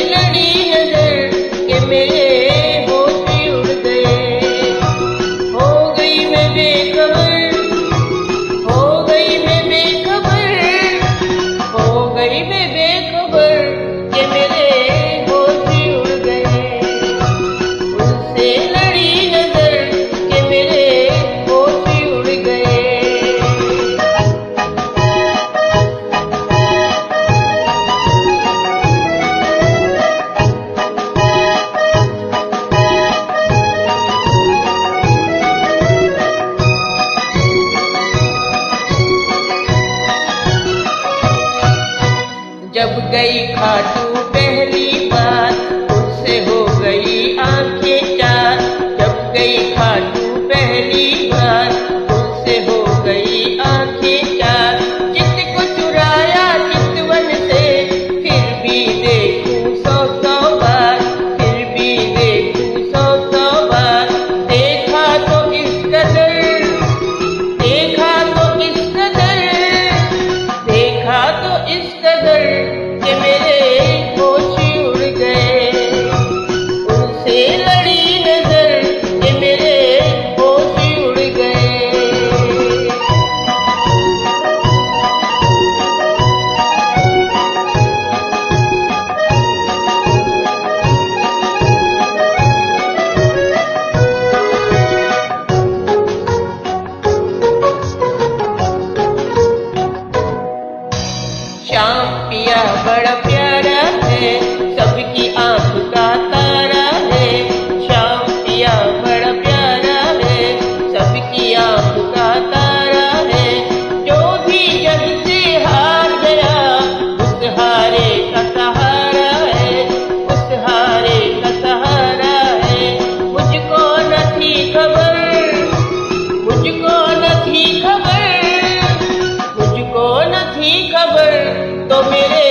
लड़ी नजर के मेरे होश ही उड़ गए। हो गई मैं बेखबर, हो गई मैं बेखबर, हो गई मैं बेखबर के मेरे होश ही उड़ गए। उनसे लड़ी नजर के मेरे होश ही उड़ गए। जब गई खाटू पहली बार उससे हो गई आंखें चार। जब गई खाटू पहली बार उससे हो गई आंखें चार। चित्त को चुराया चितवन से फिर भी देखूं सौ सौ बार, फिर भी देखूं सौ सौ बार। देखा तो इस कदर, देखा तो इस कदर, देखा तो इस कदर के मेरे होश ही उड़ गए। उनसे लड़ी नजर के मेरे होश ही उड़ गए। श्याम पिया बड़ा प्यारा है, सबकी आंख का तारा है। श्याम पिया बड़ा प्यारा है, सबकी आंख का तारा है। जो भी जग से हार गया उस हारे का सहारा है, उस हारे का सहारा है। मुझको न थी खबर, मुझको न थी खबर, मुझको न थी खबर तो मेरे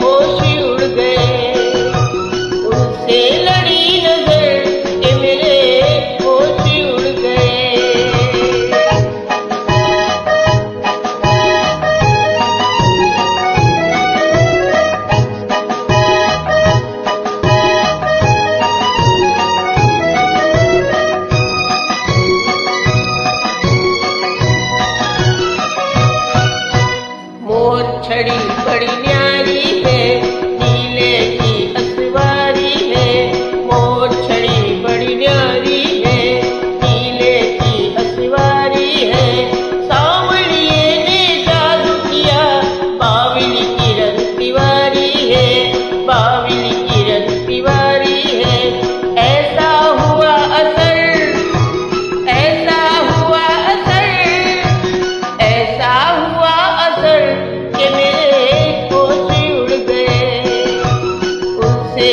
होश ही उड़ गए। उनसे लड़ी नजर के मेरे होश ही उड़ गए। मोर छड़ी बड़ी न्यारी है, नीले की असवारी है। मोर छड़ी बड़ी न्यारी है, नीले की असवारी है। सावड़िए ने जादू किया, बावली किरण तिवारी है, बावली किरण तिवारी है। ऐसा हुआ असर, ऐसा हुआ असर, ऐसा हुआ असर के मेरे होश ही उड़ गए। उनसे